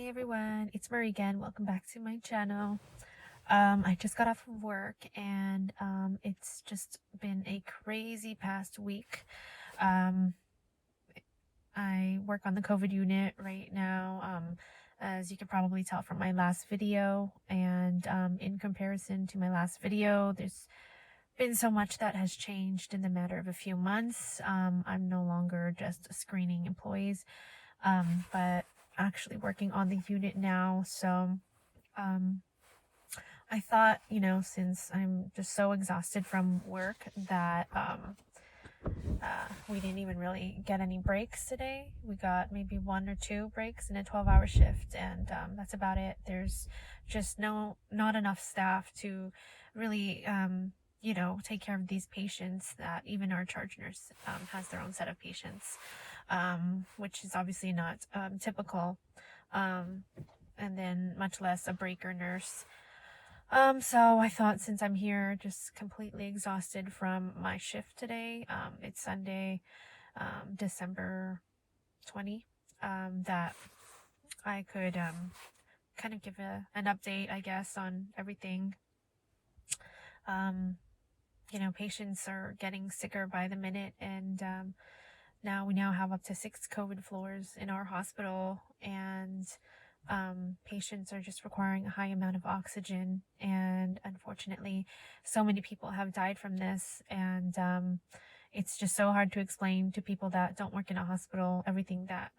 Hey everyone, it's Marie again. Welcome back to my channel. I just got off of work and it's just been a crazy past week. Um, I work on the COVID unit right now, as you can probably tell from my last video. And in comparison to my last video, there's been so much that has changed in the matter of a few months. I'm no longer just screening employees, but actually working on the unit now. So um, I thought, since I'm just so exhausted from work that we didn't even really get any breaks today. We got maybe 1 or 2 breaks in a 12-hour shift, and that's about it. There's just not enough staff to really take care of these patients. That even our charge nurse has their own set of patients, which is obviously not typical, and then much less a breaker nurse. So I thought, since I'm here just completely exhausted from my shift today, it's Sunday, December 20, that I could kind of give an update, I guess, on everything. Patients are getting sicker by the minute, and we now have up to 6 COVID floors in our hospital, and patients are just requiring a high amount of oxygen. And unfortunately, so many people have died from this, and it's just so hard to explain to people that don't work in a hospital everything that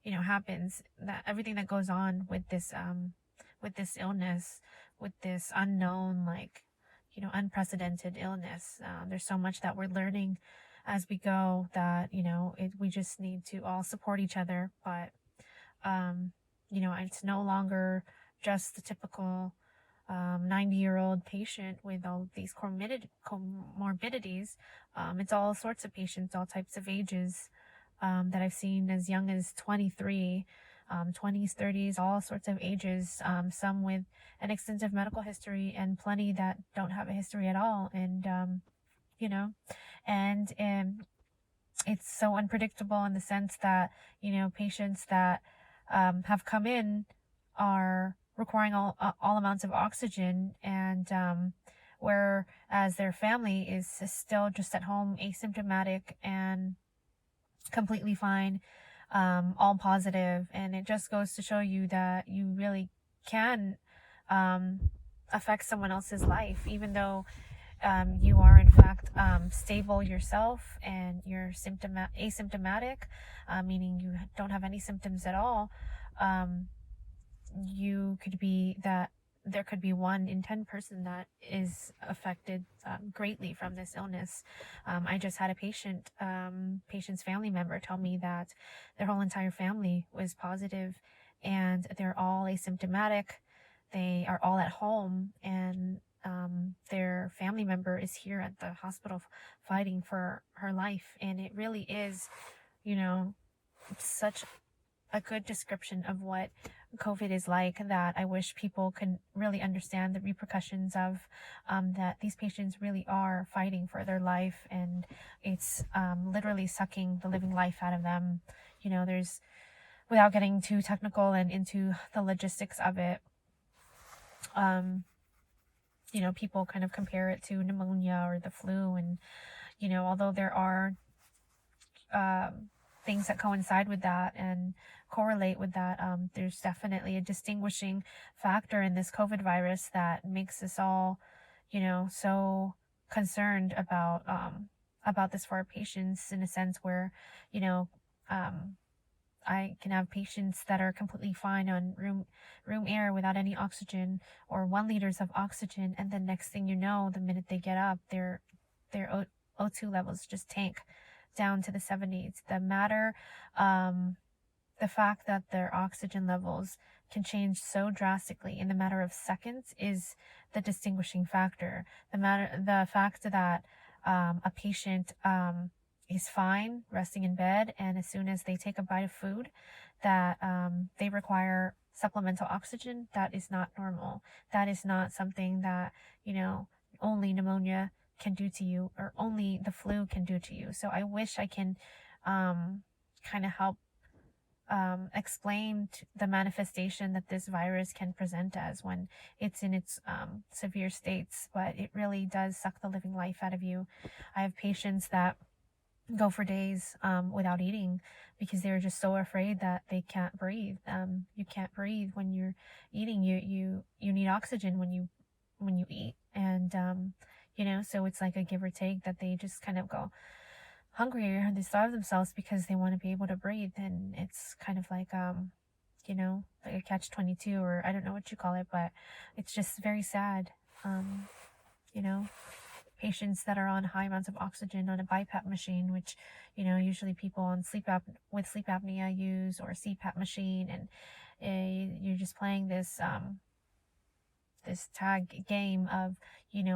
happens, that everything that goes on with this illness, with this unknown, unprecedented illness. There's so much that we're learning as we go, that we just need to all support each other. But it's no longer just the typical 90-year-old patient with all these comorbidities. It's all sorts of patients, all types of ages, that I've seen as young as 23, 20s, 30s, all sorts of ages, some with an extensive medical history and plenty that don't have a history at all. And, it's so unpredictable in the sense that, patients that have come in are requiring all amounts of oxygen, and whereas their family is still just at home, asymptomatic and completely fine, all positive. And it just goes to show you that you really can affect someone else's life, even though you are in fact stable yourself and you're asymptomatic, meaning you don't have any symptoms at all. There could be 1 in 10 person that is affected greatly from this illness. I just had a patient's family member tell me that their whole entire family was positive, and they're all asymptomatic. They are all at home, and their family member is here at the hospital fighting for her life. And it really is, such a good description of what COVID is like, that I wish people could really understand the repercussions of, that these patients really are fighting for their life, and it's literally sucking the living life out of them. There's, without getting too technical and into the logistics of it, people kind of compare it to pneumonia or the flu. And, although there are things that coincide with that and correlate with that, there's definitely a distinguishing factor in this COVID virus that makes us all, so concerned about this for our patients, in a sense where, I can have patients that are completely fine on room air without any oxygen, or 1 liters of oxygen, and the next thing you know, the minute they get up, their O2 levels just tank down to the 70s. The fact that their oxygen levels can change so drastically in the matter of seconds is the distinguishing factor. The fact that a patient is fine resting in bed, and as soon as they take a bite of food, that they require supplemental oxygen, that is not normal. That is not something that, only pneumonia can do to you, or only the flu can do to you. So I wish I can kind of help explained the manifestation that this virus can present as when it's in its severe states, but it really does suck the living life out of you. I have patients that go for days without eating because they're just so afraid that they can't breathe. You can't breathe when you're eating. You need oxygen when you eat, and so it's like a give or take that they just kind of go hungry or they starve themselves because they want to be able to breathe, and it's kind of like like a catch-22, or I don't know what you call it, but it's just very sad. um you know Patients that are on high amounts of oxygen on a BiPAP machine, which usually people on sleep apnea use, or a CPAP machine, and you're just playing this tag game of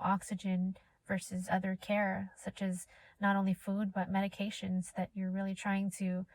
oxygen versus other care, such as not only food but medications, that you're really trying to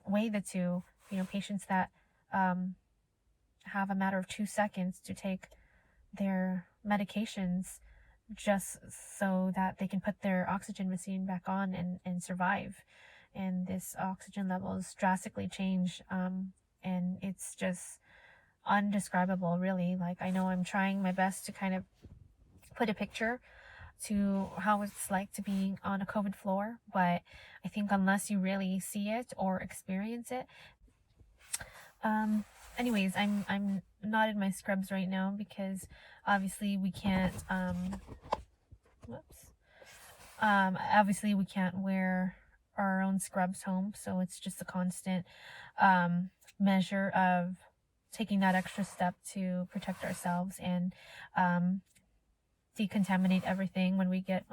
weigh the two. Patients that have a matter of 2 seconds to take their medications just so that they can put their oxygen machine back on and survive. And this oxygen levels drastically change, and it's just undescribable, really. Like, I know I'm trying my best to kind of put a picture to how it's like to be on a COVID floor, but I think unless you really see it or experience it. Anyways, I'm not in my scrubs right now because obviously we can't obviously we can't wear our own scrubs home, so it's just a constant measure of taking that extra step to protect ourselves and decontaminate everything when we get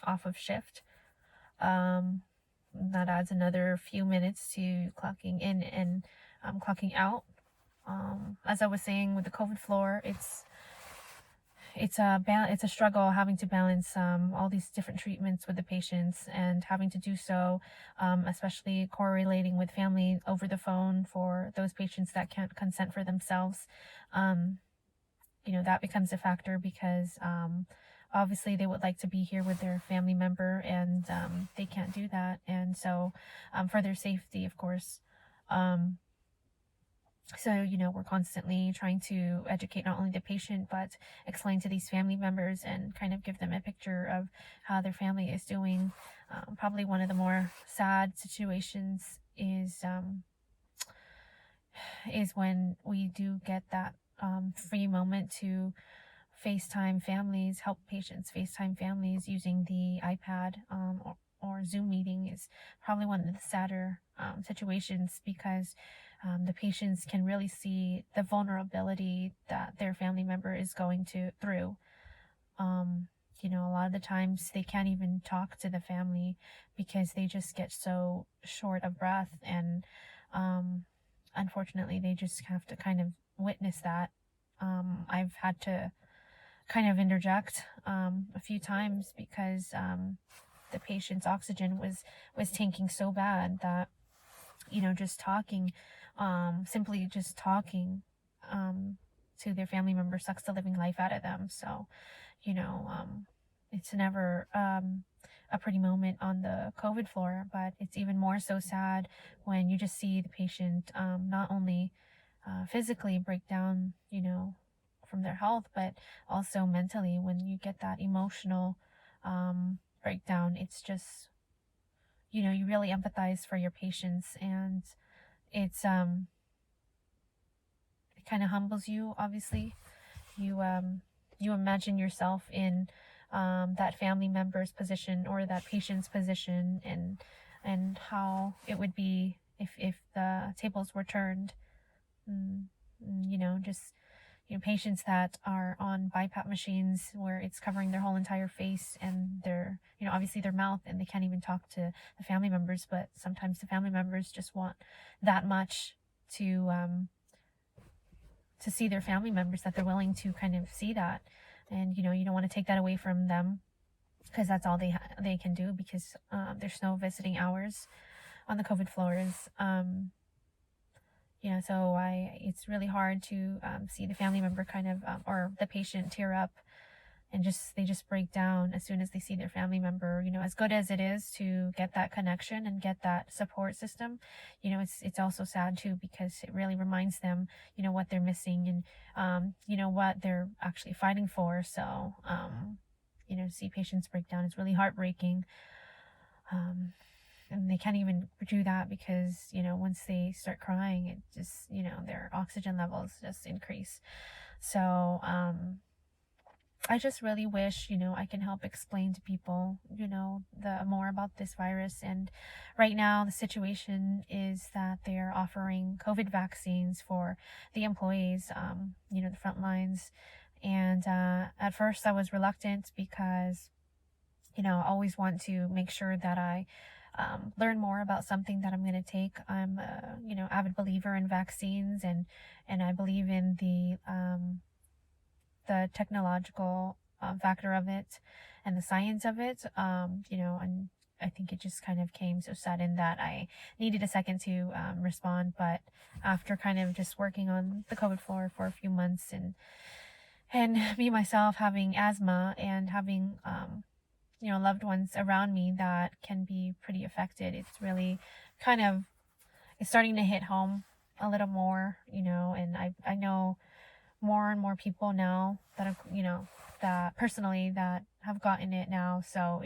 off of shift. That adds another few minutes to clocking in and clocking out. As I was saying with the COVID floor, it's a struggle having to balance all these different treatments with the patients, and having to do so, especially correlating with family over the phone for those patients that can't consent for themselves. That becomes a factor because obviously they would like to be here with their family member, and they can't do that, and so for their safety, of course. So, we're constantly trying to educate not only the patient, but explain to these family members and kind of give them a picture of how their family is doing. Probably one of the more sad situations is when we do get that free moment to FaceTime families, help patients FaceTime families using the iPad, or Zoom meeting is probably one of the sadder situations, because the patients can really see the vulnerability that their family member is going through. A lot of the times they can't even talk to the family because they just get so short of breath, and unfortunately they just have to kind of witness that. I've had to kind of interject a few times because the patient's oxygen was tanking so bad that just talking, simply just talking to their family member sucks the living life out of them. So it's never a pretty moment on the COVID floor, but it's even more so sad when you just see the patient not only physically break down, from their health, but also mentally. When you get that emotional breakdown, it's just, you really empathize for your patients, and it kind of humbles you. Obviously, you imagine yourself in that family member's position or that patient's position, and how it would be if the tables were turned. Just patients that are on BiPAP machines where it's covering their whole entire face and their, obviously their mouth, and they can't even talk to the family members, but sometimes the family members just want that much to see their family members, that they're willing to kind of see that. And, you don't want to take that away from them, because that's all they can do, because there's no visiting hours on the COVID floors. So it's really hard to see the family member kind of, or the patient tear up, and they just break down as soon as they see their family member. As good as it is to get that connection and get that support system, it's also sad too, because it really reminds them, what they're missing, and what they're actually fighting for. So to see patients break down is really heartbreaking. And they can't even do that because once they start crying, it just their oxygen levels just increase. So I just really wish I can help explain to people the more about this virus. And right now the situation is that they're offering COVID vaccines for the employees, the front lines. And at first I was reluctant because I always want to make sure that I learn more about something that I'm going to take. I'm a avid believer in vaccines, and I believe in the technological factor of it and the science of it. And I think it just kind of came so sudden that I needed a second to respond. But after kind of just working on the COVID for a few months, and me myself having asthma and having loved ones around me that can be pretty affected, it's really kind of, it's starting to hit home a little more, and I know more and more people now that have, that personally that have gotten it now. So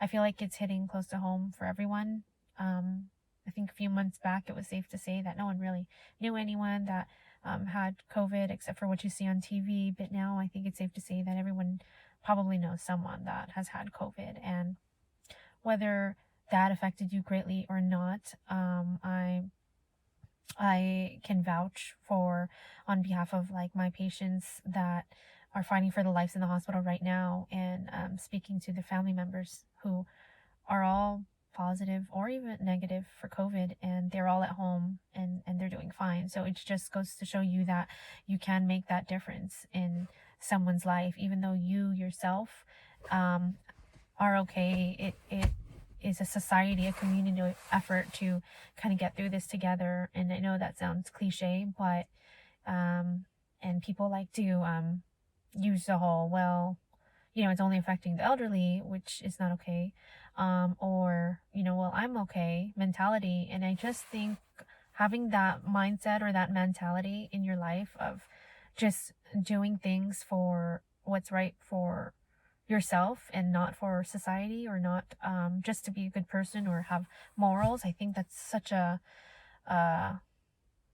I feel like it's hitting close to home for everyone. I think a few months back, it was safe to say that no one really knew anyone that had COVID except for what you see on TV. But now I think it's safe to say that everyone probably knows someone that has had COVID. And whether that affected you greatly or not, I can vouch for on behalf of like my patients that are fighting for their lives in the hospital right now, and speaking to the family members who are all positive or even negative for COVID, and they're all at home and they're doing fine. So it just goes to show you that you can make that difference in someone's life, even though you yourself are okay. It is a society, a community effort to kind of get through this together. And I know that sounds cliche, but and people like to use the whole, well, it's only affecting the elderly, which is not okay, or well, I'm okay mentality. And I just think having that mindset or that mentality in your life of just doing things for what's right for yourself and not for society, or not just to be a good person or have morals, I think that's such a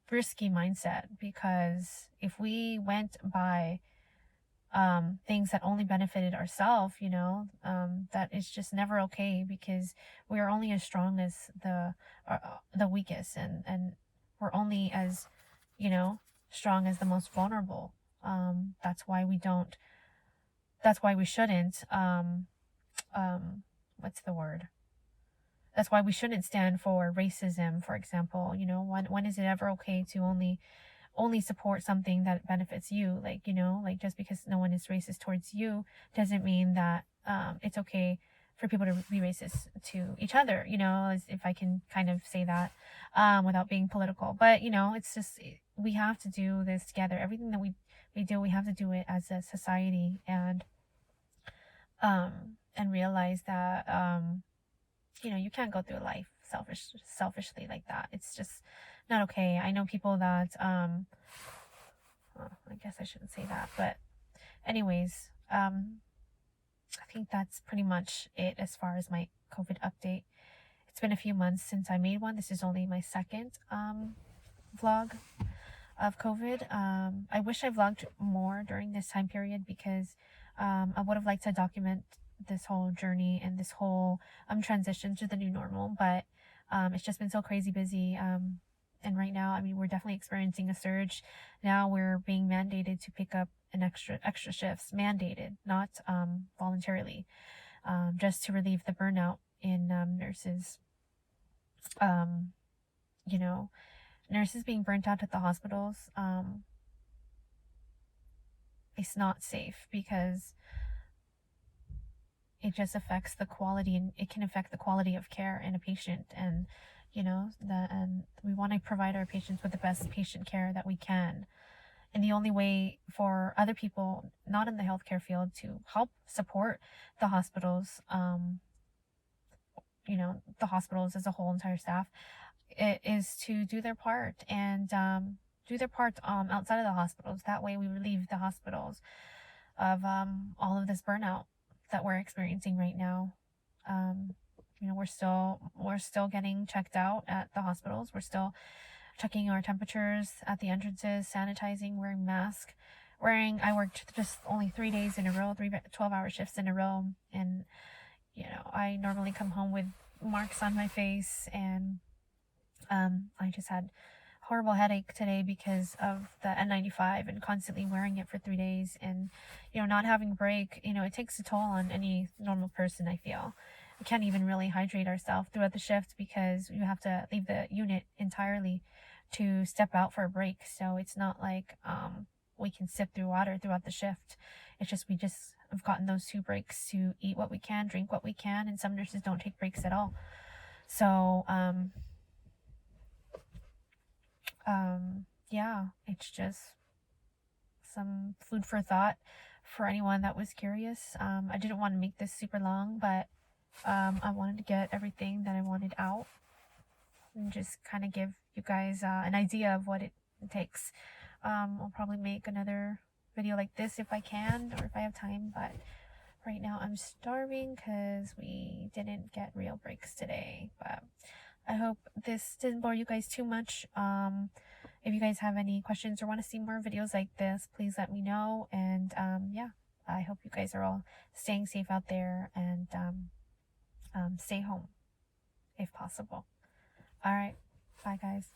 risky mindset, because if we went by things that only benefited ourselves, that is just never okay, because we are only as strong as the weakest, and we're only as strong as the most vulnerable. That's why we shouldn't what's the word that's why we shouldn't stand for racism, for example. When is it ever okay to only support something that benefits you? Like just because no one is racist towards you doesn't mean that it's okay for people to be racist to each other, as if I can kind of say that without being political. But it's just, we have to do this together. Everything that we do, we have to do it as a society, and realize that you can't go through life selfishly like that. It's just not okay. I know people that I guess I shouldn't say that, but anyways, I think that's pretty much it as far as my COVID update. It's been a few months since I made one. This is only my second vlog of COVID. I wish I vlogged more during this time period, because I would have liked to document this whole journey and this whole transition to the new normal, but it's just been so crazy busy. And right now, I mean, we're definitely experiencing a surge. Now we're being mandated to pick up an extra shifts, mandated, not voluntarily, just to relieve the burnout in nurses. Nurses being burnt out at the hospitals, it's not safe, because it just affects the quality, and it can affect the quality of care in a patient. And and we want to provide our patients with the best patient care that we can. And the only way for other people not in the healthcare field to help support the hospitals, the hospitals as a whole, entire staff, it is to do their part and do their part outside of the hospitals. That way we relieve the hospitals of all of this burnout that we're experiencing right now. We're still getting checked out at the hospitals. We're still checking our temperatures at the entrances, sanitizing, wearing masks. I worked just only 3 days in a row, 12-hour shifts in a row, and I normally come home with marks on my face, and I just had horrible headache today because of the N95 and constantly wearing it for 3 days, and not having a break. It takes a toll on any normal person. I feel we can't even really hydrate ourselves throughout the shift because you have to leave the unit entirely to step out for a break. So it's not like we can sip through water throughout the shift. It's just we just have gotten those 2 breaks to eat what we can, drink what we can, and some nurses don't take breaks at all. So yeah, it's just some food for thought for anyone that was curious. I didn't want to make this super long, but I wanted to get everything that I wanted out and just kind of give you guys an idea of what it takes. I'll probably make another video like this if I can or if I have time, but right now I'm starving because we didn't get real breaks today. But I hope this didn't bore you guys too much. If you guys have any questions or want to see more videos like this, please let me know. And yeah, I hope you guys are all staying safe out there and stay home if possible. All right, bye guys.